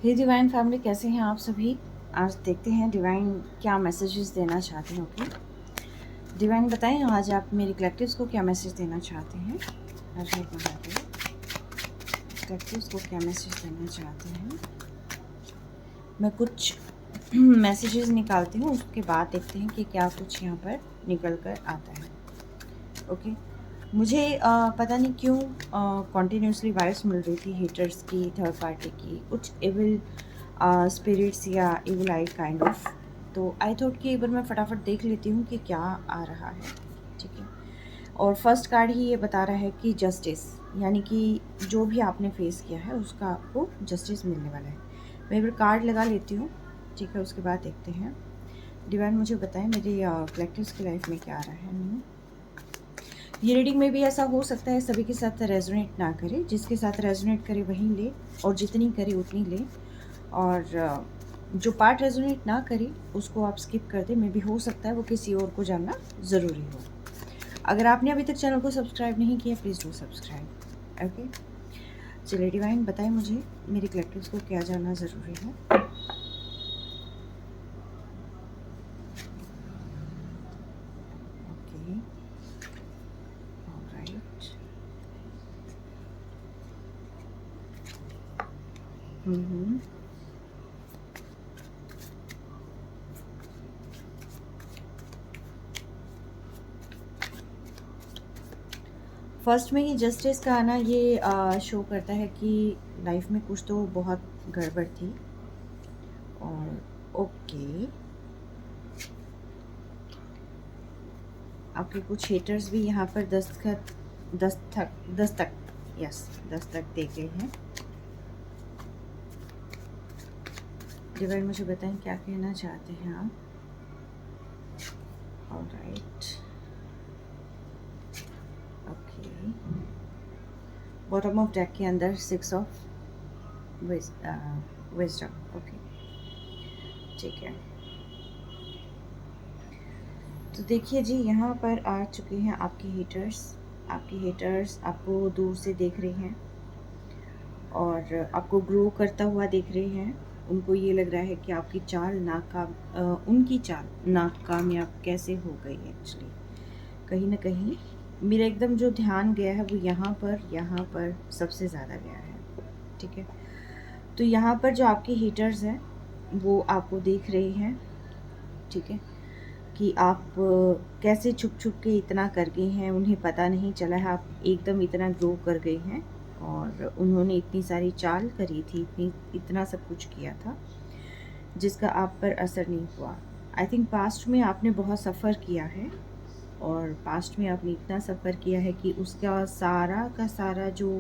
हे divine family, कैसे हैं आप सभी। आज देखते हैं डिवाइन क्या मैसेजेस देना चाहते हैं। ओके डिवाइन, बताएं आज आप मेरे कलेक्टिव्स को क्या मैसेज देना चाहते हैं। कलेक्टिव्स को क्या मैसेज देना चाहते हैं। मैं कुछ मैसेजेस निकालती हूँ, उसके बाद देखते हैं कि क्या कुछ यहाँ पर निकल कर आता है। ओके मुझे पता नहीं क्यों कॉन्टीन्यूसली वाइब्स मिल रही थी हेटर्स की, थर्ड पार्टी की, कुछ एविल स्पिरिट्स या इविल आई काइंड ऑफ। तो आई थॉट कि एक बार मैं फटाफट देख लेती हूँ कि क्या आ रहा है। ठीक है, और फर्स्ट कार्ड ही ये बता रहा है कि जस्टिस, यानी कि जो भी आपने फेस किया है उसका आपको जस्टिस मिलने वाला है। मैं एक बार कार्ड लगा लेती हूँ। ठीक है, उसके बाद देखते हैं। डिवाइन मुझे बताएं मेरे कलेक्टिव्स की लाइफ में क्या आ रहा है। ये रीडिंग में भी ऐसा हो सकता है सभी के साथ रेजोनेट ना करे, जिसके साथ रेजोनेट करे वही ले, और जितनी करे उतनी ले, और जो पार्ट रेजोनेट ना करे उसको आप स्किप कर दें। मे भी हो सकता है वो किसी और को जानना ज़रूरी हो। अगर आपने अभी तक चैनल को सब्सक्राइब नहीं किया, प्लीज़ डू सब्सक्राइब। ओके चलिए डिवाइन बताएं मुझे मेरे कलेक्टिव्स को क्या जानना ज़रूरी है। Okay alright. फर्स्ट में ही जस्टिस का आना ये शो करता है कि लाइफ में कुछ तो बहुत गड़बड़ थी। और ओके आपके कुछ हेटर्स भी यहाँ पर दस्तक दे गए हैं। डिवाइन मुझे बताएं क्या कहना चाहते हैं आप। Alright okay, bottom of deck के अंदर 6 ऑफ विजडम। ओके ठीक है, तो देखिए जी यहाँ पर आ चुके हैं आपके हेटर्स। आपके हेटर्स आपको दूर से देख रहे हैं और आपको ग्रो करता हुआ देख रहे हैं। उनको ये लग रहा है कि आपकी चाल उनकी चाल नाकामयाब कैसे हो गई। एक्चुअली कहीं ना कहीं मेरा एकदम जो ध्यान गया है वो यहाँ पर सबसे ज़्यादा गया है। ठीक है, तो यहाँ पर जो आपके हीटर्स हैं वो आपको देख रहे हैं। ठीक है, कि आप कैसे छुप छुप के इतना कर गए हैं, उन्हें पता नहीं चला है आप एकदम इतना ग्रो कर गए हैं। और उन्होंने इतनी सारी चाल करी थी, इतना सब कुछ किया था जिसका आप पर असर नहीं हुआ। आई थिंक पास्ट में आपने बहुत सफ़र किया है, और पास्ट में आपने इतना सफ़र किया है कि उसका सारा का सारा जो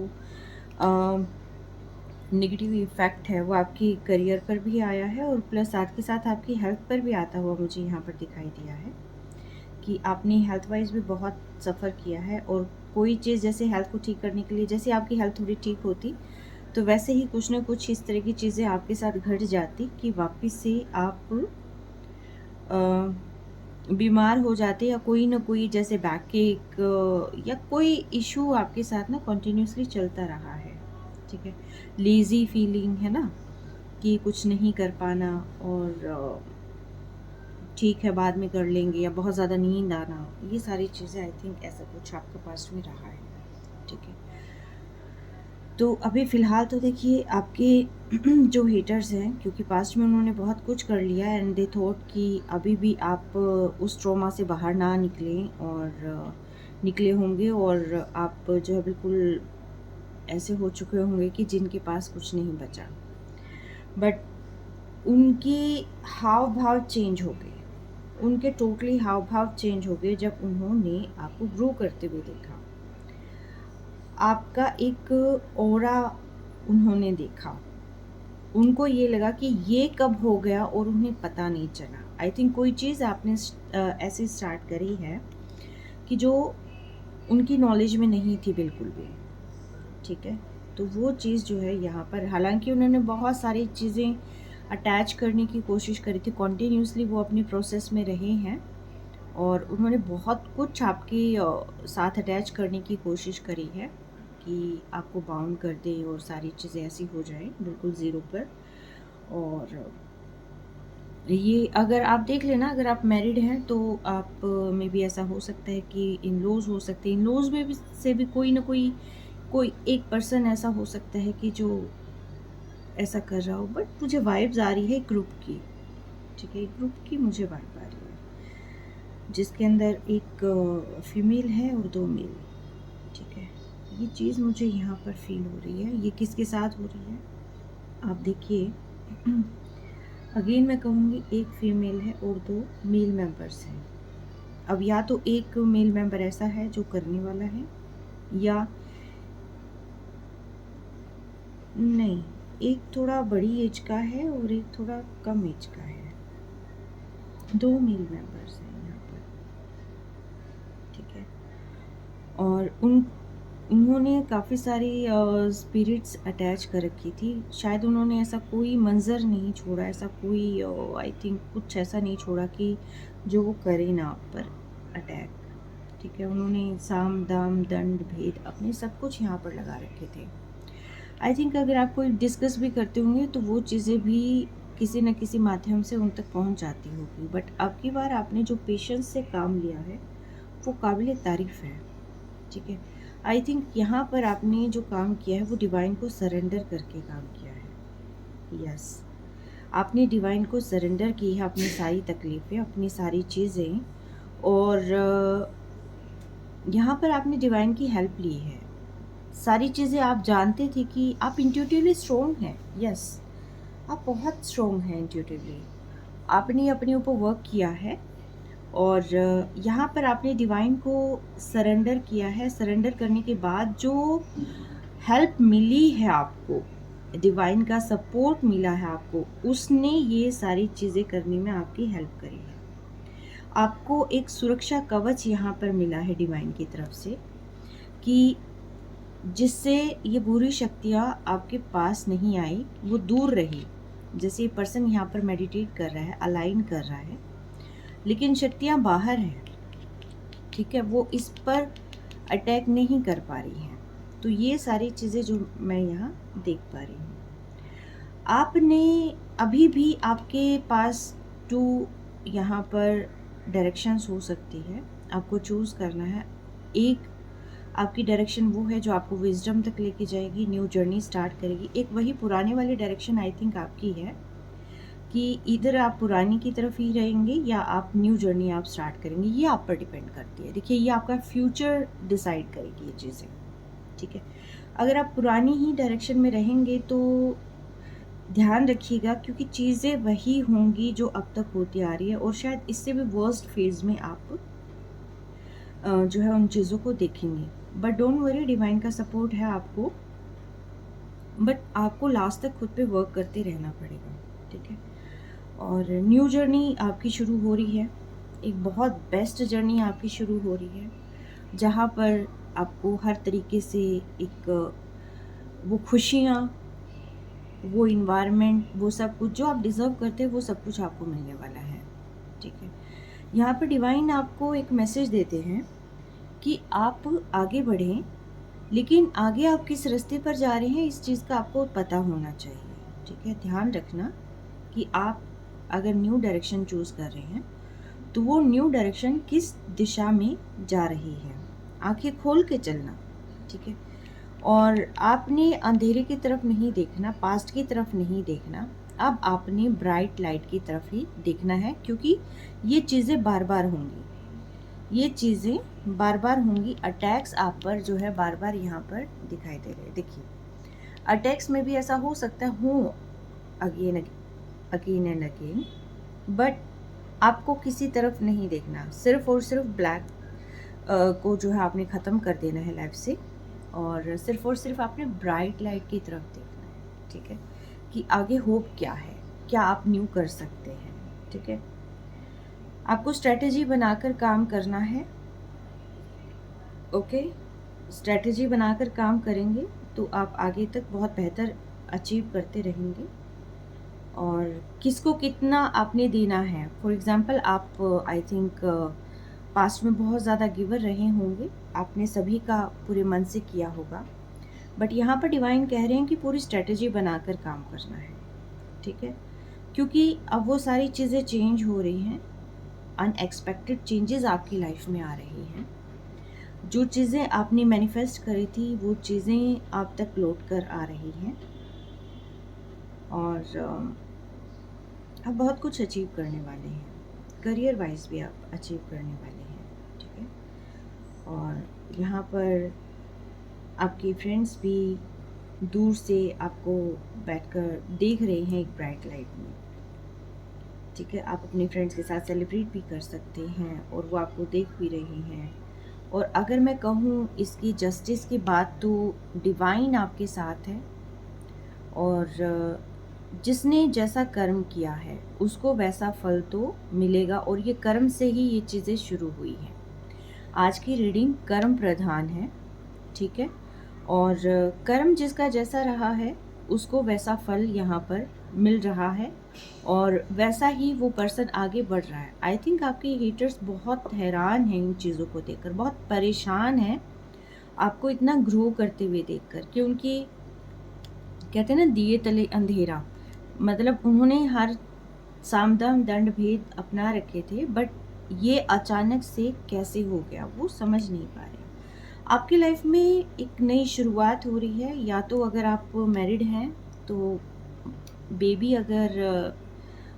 नेगेटिव इफ़ेक्ट है वो आपकी करियर पर भी आया है, और प्लस साथ के साथ आपकी हेल्थ पर भी आता हुआ मुझे यहाँ पर दिखाई दिया है कि आपने हेल्थ वाइज भी बहुत सफ़र किया है। और कोई चीज़ जैसे हेल्थ को ठीक करने के लिए, जैसे आपकी हेल्थ थोड़ी ठीक होती तो वैसे ही कुछ ना कुछ इस तरह की चीज़ें आपके साथ घट जाती कि वापस से आप बीमार हो जाते, या कोई ना कोई जैसे बैक एक या कोई इशू आपके साथ ना कंटिन्यूसली चलता रहा है। ठीक है, लेज़ी फीलिंग है ना, कि कुछ नहीं कर पाना, और ठीक है बाद में कर लेंगे, या बहुत ज़्यादा नींद आना, ये सारी चीज़ें आई थिंक ऐसा कुछ आपके पास में रहा है। ठीक है, तो अभी फ़िलहाल तो देखिए आपके जो हेटर्स हैं, क्योंकि पास्ट में उन्होंने बहुत कुछ कर लिया एंड दे थॉट कि अभी भी आप उस ट्रॉमा से बाहर ना निकलें, और निकले होंगे, और आप जो है बिल्कुल ऐसे हो चुके होंगे कि जिनके पास कुछ नहीं बचा। बट उनकी हाव भाव चेंज हो गए, उनके टोटली हाव भाव चेंज हो गए जब उन्होंने आपको ग्रो करते हुए देखा। आपका एक ऑरा उन्होंने देखा, उनको ये लगा कि ये कब हो गया और उन्हें पता नहीं चला। आई थिंक कोई चीज़ आपने ऐसी स्टार्ट करी है कि जो उनकी नॉलेज में नहीं थी बिल्कुल भी। ठीक है, तो वो चीज़ जो है यहाँ पर, हालांकि उन्होंने बहुत सारी चीज़ें अटैच करने की कोशिश करी थी, कॉन्टीन्यूसली वो अपने प्रोसेस में रहे हैं, और उन्होंने बहुत कुछ आपके साथ अटैच करने की कोशिश करी है कि आपको बाउंड कर दे और सारी चीज़ें ऐसी हो जाएं बिल्कुल ज़ीरो पर। और ये अगर आप देख लेना, अगर आप मैरिड हैं तो आप में भी ऐसा हो सकता है कि इन लॉज हो सकते हैं, इन लॉज में भी से भी कोई ना कोई एक पर्सन ऐसा हो सकता है कि जो ऐसा कर रहा हो। बट मुझे वाइब्स आ रही है ग्रुप की, ठीक है, ग्रुप की मुझे वाइब आ रही है जिसके अंदर एक फीमेल है और 2 मेल, ठीक है। ये चीज़ मुझे यहाँ पर फील हो रही है। ये किसके साथ हो रही है आप देखिए। अगेन मैं कहूँगी एक फीमेल है और 2 मेल मेंबर्स हैं। अब या तो एक मेल मेंबर ऐसा है जो करने वाला है, या नहीं, एक थोड़ा बड़ी एज का है और एक थोड़ा कम एज का है। 2 मेल मेंबर्स हैं यहाँ पर, ठीक है। और उन्होंने काफ़ी सारी स्पिरिट्स अटैच कर रखी थी। शायद उन्होंने ऐसा कोई मंज़र नहीं छोड़ा, ऐसा कोई आई थिंक कुछ ऐसा नहीं छोड़ा कि जो वो करे ना आप पर अटैक, ठीक है। उन्होंने साम दाम दंड भेद अपने सब कुछ यहाँ पर लगा रखे थे। आई थिंक अगर आप कोई डिस्कस भी करते होंगे तो वो चीज़ें भी किसी न किसी माध्यम से उन तक पहुँच जाती होगी। बट अब की बार आपने जो पेशेंस से काम लिया है वो काबिल तारीफ़ है, ठीक है। आई थिंक यहाँ पर आपने जो काम किया है वो डिवाइन को सरेंडर करके काम किया है। यस, आपने डिवाइन को सरेंडर की है अपनी सारी तकलीफ़ें, अपनी सारी चीज़ें, और यहाँ पर आपने डिवाइन की हेल्प ली है। सारी चीज़ें आप जानते थे कि आप इंट्यूटिवली स्ट्रोंग हैं। यस, आप बहुत स्ट्रोंग हैं इंट्यूटिवली। आपने अपने ऊपर वर्क किया है और यहाँ पर आपने डिवाइन को सरेंडर किया है। सरेंडर करने के बाद जो हेल्प मिली है आपको, डिवाइन का सपोर्ट मिला है आपको, उसने ये सारी चीज़ें करने में आपकी हेल्प करी है। आपको एक सुरक्षा कवच यहाँ पर मिला है डिवाइन की तरफ से, कि जिससे ये बुरी शक्तियाँ आपके पास नहीं आई, वो दूर रही। जैसे ये पर्सन यहाँ पर मेडिटेट कर रहा है, अलाइन कर रहा है, लेकिन शक्तियाँ बाहर हैं, ठीक है, वो इस पर अटैक नहीं कर पा रही हैं। तो ये सारी चीज़ें जो मैं यहाँ देख पा रही हूँ, आपने अभी भी आपके पास 2 यहाँ पर डायरेक्शंस हो सकती है, आपको चूज़ करना है। एक आपकी डायरेक्शन वो है जो आपको विजडम तक लेके जाएगी, न्यू जर्नी स्टार्ट करेगी। एक वही पुराने वाली डायरेक्शन आई थिंक आपकी है कि इधर आप पुरानी की तरफ ही रहेंगे या आप न्यू जर्नी आप स्टार्ट करेंगे। ये आप पर डिपेंड करती है। देखिए, ये आपका फ्यूचर डिसाइड करेगी ये चीज़ें, ठीक है। अगर आप पुरानी ही डायरेक्शन में रहेंगे तो ध्यान रखिएगा, क्योंकि चीज़ें वही होंगी जो अब तक होती आ रही है, और शायद इससे भी वर्स्ट फेज़ में आप जो है उन चीज़ों को देखेंगे। बट डोंट वरी, डिवाइन का सपोर्ट है आपको, बट आपको लास्ट तक खुद पे वर्क करते रहना पड़ेगा, ठीक है। और न्यू जर्नी आपकी शुरू हो रही है, एक बहुत बेस्ट जर्नी आपकी शुरू हो रही है, जहाँ पर आपको हर तरीके से एक वो खुशियाँ, वो इन्वायरमेंट, वो सब कुछ जो आप डिज़र्व करते हैं, वो सब कुछ आपको मिलने वाला है, ठीक है। यहाँ पर डिवाइन आपको एक मैसेज देते हैं कि आप आगे बढ़ें, लेकिन आगे आप किस रास्ते पर जा रहे हैं इस चीज़ का आपको पता होना चाहिए, ठीक है। ध्यान रखना कि आप अगर न्यू डायरेक्शन चूज़ कर रहे हैं तो वो न्यू डायरेक्शन किस दिशा में जा रही है। आंखें खोल के चलना, ठीक है। और आपने अंधेरे की तरफ नहीं देखना, पास्ट की तरफ नहीं देखना, अब आपने ब्राइट लाइट की तरफ ही देखना है, क्योंकि ये चीज़ें बार बार होंगी, ये चीज़ें बार बार होंगी। अटैक्स आप पर जो है बार बार यहाँ पर दिखाई दे रहे हैं। देखिए, अटैक्स में भी ऐसा हो सकता है हो अगेन एंड अगेन, बट आपको किसी तरफ नहीं देखना, सिर्फ और सिर्फ ब्लैक को जो है आपने ख़त्म कर देना है लाइफ से, और सिर्फ आपने ब्राइट लाइट की तरफ देखना है, ठीक है, कि आगे होप क्या है, क्या आप न्यू कर सकते हैं, ठीक है। आपको स्ट्रेटेजी बनाकर काम करना है, ओके। स्ट्रेटेजी बनाकर काम करेंगे तो आप आगे तक बहुत बेहतर अचीव करते रहेंगे। और किसको कितना आपने देना है, फॉर एग्ज़ाम्पल आप आई थिंक पास्ट में बहुत ज़्यादा गिवर रहे होंगे, आपने सभी का पूरे मन से किया होगा, बट यहाँ पर डिवाइन कह रहे हैं कि पूरी स्ट्रेटेजी बनाकर काम करना है, ठीक है, क्योंकि अब वो सारी चीज़ें चेंज हो रही हैं, अनएक्सपेक्टेड चेंजेस आपकी लाइफ में आ रही हैं। जो चीज़ें आपने मैनिफेस्ट करी थी वो चीज़ें आप तक लौट कर आ रही हैं, और आप बहुत कुछ अचीव करने वाले हैं। करियर वाइज भी आप अचीव करने वाले हैं, ठीक है। और यहाँ पर आपके फ्रेंड्स भी दूर से आपको बैठकर देख रहे हैं एक ब्राइट लाइट में, ठीक है। आप अपने फ्रेंड्स के साथ सेलिब्रेट भी कर सकते हैं और वो आपको देख भी रहे हैं। और अगर मैं कहूँ इसकी जस्टिस की बात, तो डिवाइन आपके साथ है, और जिसने जैसा कर्म किया है उसको वैसा फल तो मिलेगा, और ये कर्म से ही ये चीज़ें शुरू हुई हैं। आज की रीडिंग कर्म प्रधान है, ठीक है। और कर्म जिसका जैसा रहा है उसको वैसा फल यहाँ पर मिल रहा है, और वैसा ही वो पर्सन आगे बढ़ रहा है। आई थिंक आपके हेटर्स बहुत हैरान हैं इन चीज़ों को देखकर, बहुत परेशान हैं आपको इतना ग्रो करते हुए देखकर, कि उनकी कहते हैं ना दिए तले अंधेरा, मतलब उन्होंने हर सामदान दंड भेद अपना रखे थे, बट ये अचानक से कैसे हो गया वो समझ नहीं पा रहे। आपकी लाइफ में एक नई शुरुआत हो रही है, या तो अगर आप मैरिड हैं तो बेबी अगर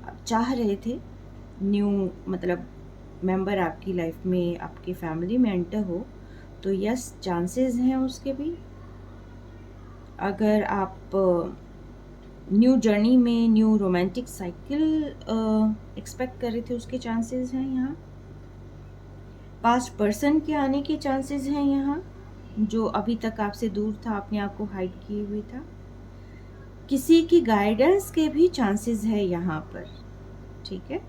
आप चाह रहे थे, न्यू मतलब मेंबर आपकी लाइफ में आपकी फैमिली में एंटर हो, तो यस चांसेस हैं उसके भी। अगर आप न्यू जर्नी में न्यू रोमांटिक साइकिल एक्सपेक्ट कर रहे थे, उसके चांसेस हैं यहाँ। पास्ट पर्सन के आने के चांसेस हैं यहाँ, जो अभी तक आपसे दूर था, अपने आप को हाइड किए हुए था। किसी की गाइडेंस के भी चांसेस है यहाँ पर, ठीक है।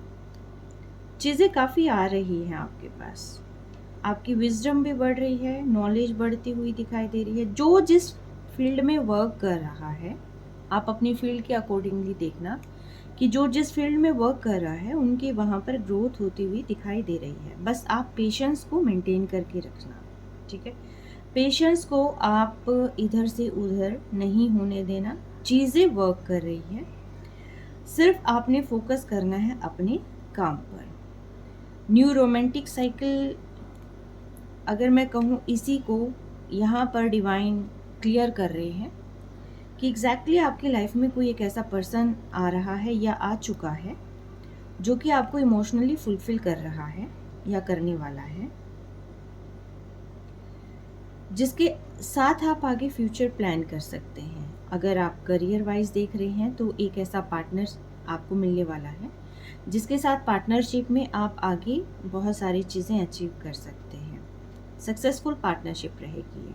चीज़ें काफ़ी आ रही हैं आपके पास, आपकी विजडम भी बढ़ रही है, नॉलेज बढ़ती हुई दिखाई दे रही है। जो जिस फील्ड में वर्क कर रहा है, आप अपनी फील्ड के अकॉर्डिंगली देखना कि जो जिस फील्ड में वर्क कर रहा है उनकी वहाँ पर ग्रोथ होती हुई दिखाई दे रही है। बस आप पेशेंस को मेंटेन करके रखना, ठीक है। पेशेंस को आप इधर से उधर नहीं होने देना, चीज़ें वर्क कर रही हैं, सिर्फ आपने फोकस करना है अपने काम पर। न्यू रोमांटिक साइकिल अगर मैं कहूँ, इसी को यहाँ पर डिवाइन क्लियर कर रहे हैं कि एग्जैक्टली आपकी लाइफ में कोई एक ऐसा पर्सन आ रहा है या आ चुका है जो कि आपको इमोशनली फुलफिल कर रहा है या करने वाला है, जिसके साथ आप आगे फ्यूचर प्लान कर सकते हैं। अगर आप करियर वाइज देख रहे हैं तो एक ऐसा पार्टनर आपको मिलने वाला है जिसके साथ पार्टनरशिप में आप आगे बहुत सारी चीज़ें अचीव कर सकते हैं। सक्सेसफुल पार्टनरशिप रहेगी।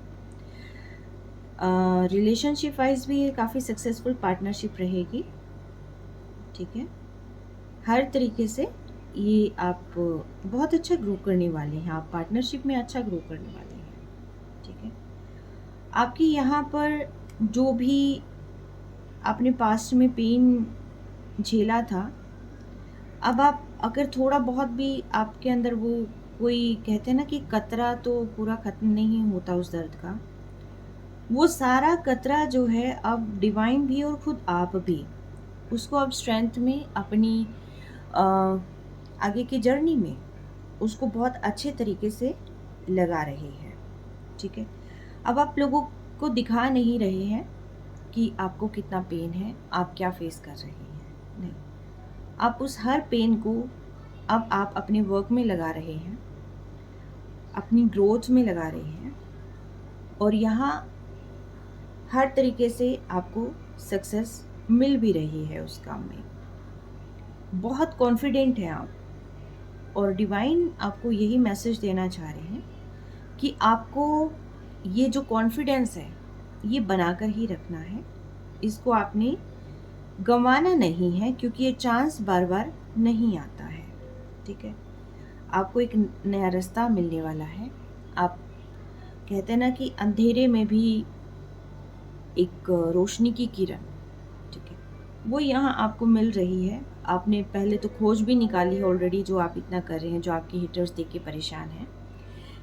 रिलेशनशिप वाइज भी ये काफ़ी सक्सेसफुल पार्टनरशिप रहेगी, ठीक है। हर तरीके से ये आप बहुत अच्छा ग्रो करने वाले हैं, आप पार्टनरशिप में अच्छा ग्रो करने वाले हैं, ठीक है। आपकी यहाँ पर जो भी आपने पास्ट में पेन झेला था, अब आप अगर थोड़ा बहुत भी आपके अंदर वो कोई कहते हैं ना कि कतरा तो पूरा ख़त्म नहीं होता उस दर्द का, वो सारा कतरा जो है अब डिवाइन भी और खुद आप भी उसको अब स्ट्रेंथ में अपनी आगे की जर्नी में उसको बहुत अच्छे तरीके से लगा रहे हैं, ठीक है। अब आप लोगों को दिखा नहीं रहे हैं कि आपको कितना पेन है, आप क्या फेस कर रहे हैं, नहीं। आप उस हर पेन को अब आप अपने वर्क में लगा रहे हैं, अपनी ग्रोथ में लगा रहे हैं, और यहाँ हर तरीके से आपको सक्सेस मिल भी रही है उस काम में। बहुत कॉन्फिडेंट हैं आप, और डिवाइन आपको यही मैसेज देना चाह रहे हैं कि आपको ये जो कॉन्फिडेंस है ये बनाकर ही रखना है, इसको आपने गंवाना नहीं है, क्योंकि ये चांस बार बार नहीं आता है, ठीक है। आपको एक नया रास्ता मिलने वाला है। आप कहते हैं ना कि अंधेरे में भी एक रोशनी की किरण, ठीक है, वो यहाँ आपको मिल रही है। आपने पहले तो खोज भी निकाली है ऑलरेडी, जो आप इतना कर रहे हैं, जो आपके हिटर्स देख के परेशान हैं।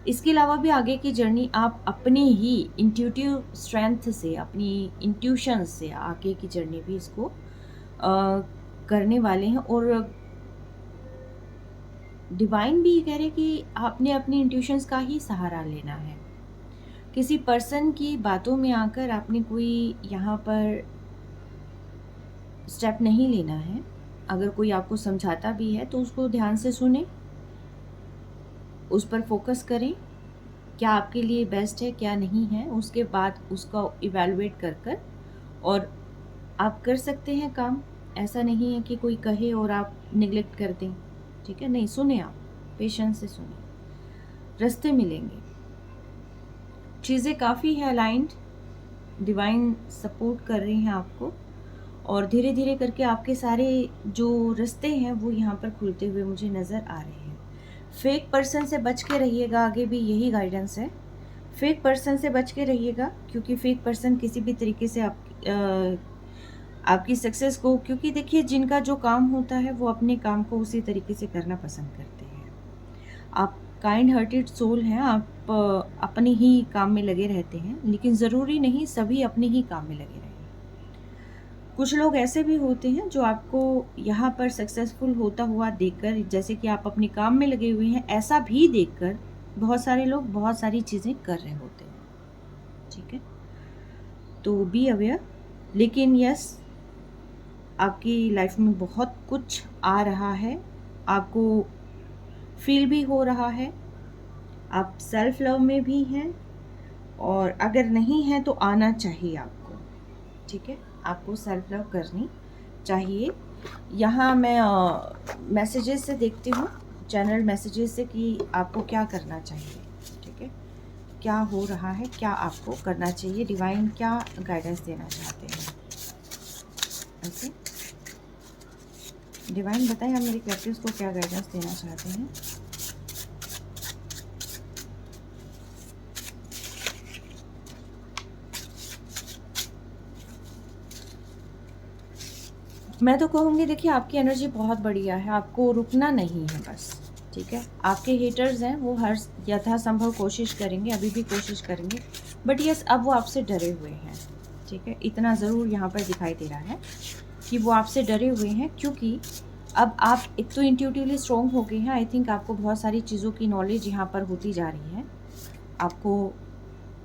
इसके अलावा भी आगे की जर्नी आप अपने ही इंट्यूटिव स्ट्रेंथ से, अपनी इंट्यूशन से आगे की जर्नी भी इसको करने वाले हैं। और डिवाइन भी ये कह रहे हैं कि आपने अपनी इंट्यूशंस का ही सहारा लेना है। किसी पर्सन की बातों में आकर आपने कोई यहाँ पर स्टेप नहीं लेना है। अगर कोई आपको समझाता भी है तो उसको ध्यान से सुने, उस पर फोकस करें, क्या आपके लिए बेस्ट है क्या नहीं है, उसके बाद उसका इवैल्यूएट कर और आप कर सकते हैं काम। ऐसा नहीं है कि कोई कहे और आप निगलेक्ट कर दें, ठीक है? नहीं, सुने, आप पेशेंस से सुने, रास्ते मिलेंगे। चीज़ें काफ़ी है अलाइंड, डिवाइन सपोर्ट कर रही हैं आपको और धीरे धीरे करके आपके सारे जो रास्ते हैं वो यहाँ पर खुलते हुए मुझे नज़र आ रहे हैं। फेक पर्सन से बच के रहिएगा, आगे भी यही गाइडेंस है। फेक पर्सन से बच के रहिएगा, क्योंकि फेक पर्सन किसी भी तरीके से आपकी सक्सेस को, क्योंकि देखिए जिनका जो काम होता है वो अपने काम को उसी तरीके से करना पसंद करते हैं। आप काइंड हार्टेड सोल हैं, आप अपने ही काम में लगे रहते हैं, लेकिन ज़रूरी नहीं सभी अपने ही काम में लगे रहें। कुछ लोग ऐसे भी होते हैं जो आपको यहाँ पर सक्सेसफुल होता हुआ देखकर, जैसे कि आप अपने काम में लगे हुए हैं, ऐसा भी देखकर बहुत सारे लोग बहुत सारी चीज़ें कर रहे होते हैं, ठीक है? तो बी अवेयर। लेकिन यस, आपकी लाइफ में बहुत कुछ आ रहा है, आपको फील भी हो रहा है, आप सेल्फ लव में भी हैं, और अगर नहीं है तो आना चाहिए आपको, ठीक है? आपको सेल्फ लव करनी चाहिए। यहाँ मैं मैसेजेस से देखती हूँ, चैनल मैसेजेस से, कि आपको क्या करना चाहिए, ठीक है? क्या हो रहा है, क्या आपको करना चाहिए, डिवाइन क्या गाइडेंस देना चाहते हैं। ओके, डिवाइन बताएं आप मेरे कैप्टिव्स को क्या गाइडेंस देना चाहते हैं। मैं तो कहूँगी देखिए आपकी एनर्जी बहुत बढ़िया है, आपको रुकना नहीं है बस, ठीक है? आपके हेटर्स हैं वो हर यथासंभव कोशिश करेंगे, अभी भी कोशिश करेंगे, बट यस अब वो आपसे डरे हुए हैं, ठीक है? इतना ज़रूर यहाँ पर दिखाई दे रहा है कि वो आपसे डरे हुए हैं, क्योंकि अब आप एक तो इंट्यूटिवली स्ट्रॉन्ग हो गए हैं। आई थिंक आपको बहुत सारी चीज़ों की नॉलेज यहाँ पर होती जा रही है, आपको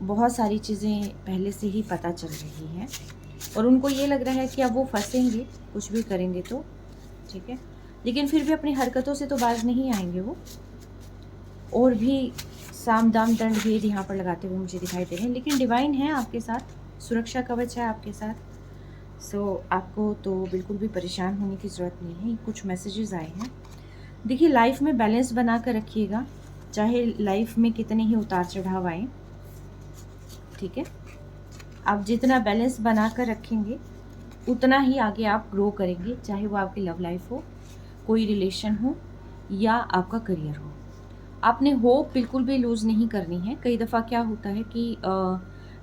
बहुत सारी चीज़ें पहले से ही पता चल रही हैं, और उनको ये लग रहा है कि अब वो फंसेंगे कुछ भी करेंगे तो, ठीक है? लेकिन फिर भी अपनी हरकतों से तो बाज नहीं आएंगे वो, और भी साम दाम दंड भेद यहाँ पर लगाते हुए मुझे दिखाई दे रहे हैं। लेकिन डिवाइन है आपके साथ, सुरक्षा कवच है आपके साथ। सो आपको तो बिल्कुल भी परेशान होने की ज़रूरत नहीं है। कुछ मैसेजेस आए हैं, देखिए लाइफ में बैलेंस बना कर रखिएगा, चाहे लाइफ में कितने ही उतार चढ़ाव आए, ठीक है? आप जितना बैलेंस बना कर रखेंगे उतना ही आगे आप ग्रो करेंगे, चाहे वो आपकी लव लाइफ हो, कोई रिलेशन हो, या आपका करियर हो। आपने होप बिल्कुल भी लूज़ नहीं करनी है। कई दफ़ा क्या होता है कि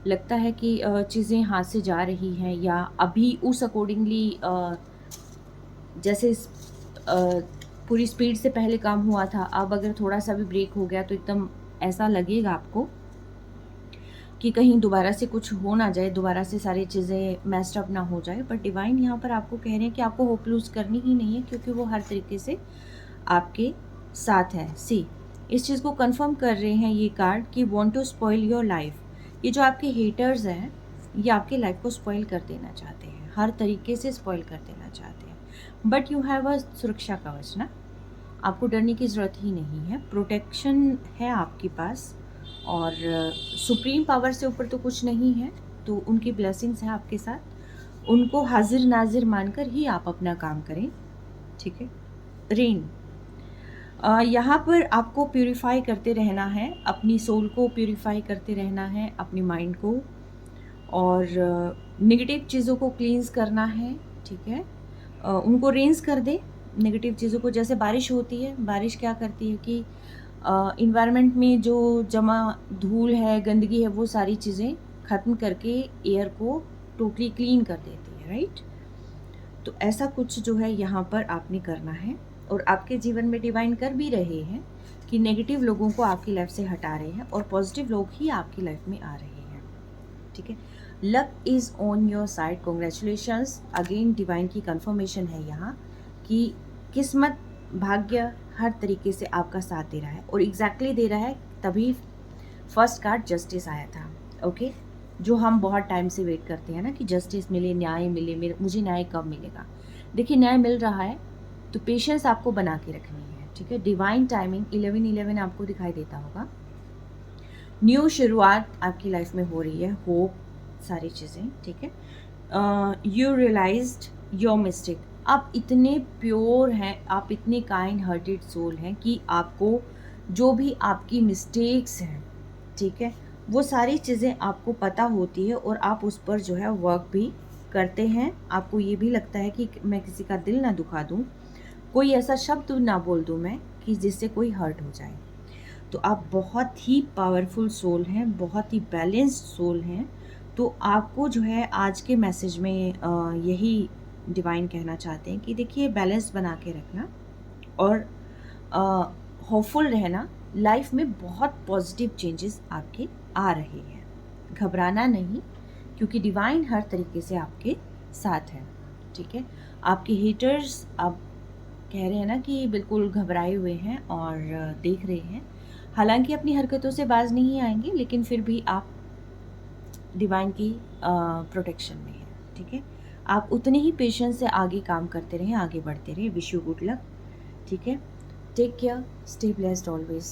लगता है कि चीज़ें हाथ से जा रही हैं, या अभी उस अकॉर्डिंगली जैसे पूरी स्पीड से पहले काम हुआ था, अब अगर थोड़ा सा भी ब्रेक हो गया तो एकदम ऐसा लगेगा आपको कि कहीं दोबारा से कुछ हो ना जाए, दोबारा से सारी चीज़ें मैस्ड अप ना हो जाए। बट डिवाइन यहाँ पर आपको कह रहे हैं कि आपको होप लूज़ करनी ही नहीं है, क्योंकि वो हर तरीके से आपके साथ है। सी, इस चीज़ को कंफर्म कर रहे हैं ये कार्ड कि want to spoil your life. ये जो आपके हेटर्स हैं ये आपकी लाइफ को स्पॉइल कर देना चाहते हैं, हर तरीके से स्पॉइल कर देना चाहते हैं। बट यू हैव अ सुरक्षा कवच ना, आपको डरने की ज़रूरत ही नहीं है, प्रोटेक्शन है आपके पास, और सुप्रीम पावर से ऊपर तो कुछ नहीं है, तो उनकी ब्लेसिंग्स हैं आपके साथ। उनको हाजिर नाजिर मानकर ही आप अपना काम करें, ठीक है? रेन, यहाँ पर आपको प्यूरिफाई करते रहना है, अपनी सोल को प्यूरिफाई करते रहना है, अपनी माइंड को, और नेगेटिव चीज़ों को क्लींस करना है, ठीक है? उनको रेंज कर दे नेगेटिव चीज़ों को। जैसे बारिश होती है, बारिश क्या करती है कि इन्वायरमेंट में जो जमा धूल है, गंदगी है, वो सारी चीज़ें ख़त्म करके एयर को टोटली क्लीन कर देती है, राइट? तो ऐसा कुछ जो है यहाँ पर आपने करना है, और आपके जीवन में डिवाइन कर भी रहे हैं कि नेगेटिव लोगों को आपकी लाइफ से हटा रहे हैं और पॉजिटिव लोग ही आपकी लाइफ में आ रहे हैं, ठीक है? Luck is on your side, congratulations. Again divine की कंफर्मेशन है यहाँ कि किस्मत, भाग्य हर तरीके से आपका साथ दे रहा है और एग्जैक्टली दे रहा है। तभी फर्स्ट कार्ड जस्टिस आया था। ओके, जो हम बहुत टाइम से वेट करते हैं ना कि जस्टिस मिले, न्याय मिले, मुझे न्याय कब मिलेगा। देखिए न्याय मिल रहा है, तो पेशेंस आपको बना के रखनी है, ठीक है। डिवाइन टाइमिंग 11-11 आपको दिखाई देता होगा। न्यू शुरुआत आपकी लाइफ में हो रही है, होप, सारी चीज़ें, ठीक है। You realised your mistake. आप इतने प्योर हैं, आप इतने काइंड हार्टेड सोल हैं कि आपको जो भी आपकी मिस्टेक्स हैं, ठीक है, वो सारी चीज़ें आपको पता होती है और आप उस पर जो है वर्क भी करते हैं। आपको ये भी लगता है कि मैं किसी का दिल ना दुखा दूँ, कोई ऐसा शब्द ना बोल दूँ मैं कि जिससे कोई हर्ट हो जाए। तो आप बहुत ही पावरफुल सोल हैं, बहुत ही बैलेंस्ड सोल हैं। तो आपको जो है आज के मैसेज में यही डिवाइन कहना चाहते हैं कि देखिए बैलेंस बना के रखना और होपफुल रहना। लाइफ में बहुत पॉजिटिव चेंजेस आपके आ रहे हैं, घबराना नहीं, क्योंकि डिवाइन हर तरीके से आपके साथ है, ठीक है। आपके हेटर्स आप कह रहे हैं ना कि बिल्कुल घबराए हुए हैं और देख रहे हैं, हालांकि अपनी हरकतों से बाज नहीं आएंगे, लेकिन फिर भी आप डिवाइन की प्रोटेक्शन में हैं, ठीक है। आप उतने ही पेशेंस से आगे काम करते रहें, आगे बढ़ते रहें। विश यू गुड लक, ठीक है। Take care, stay blessed always.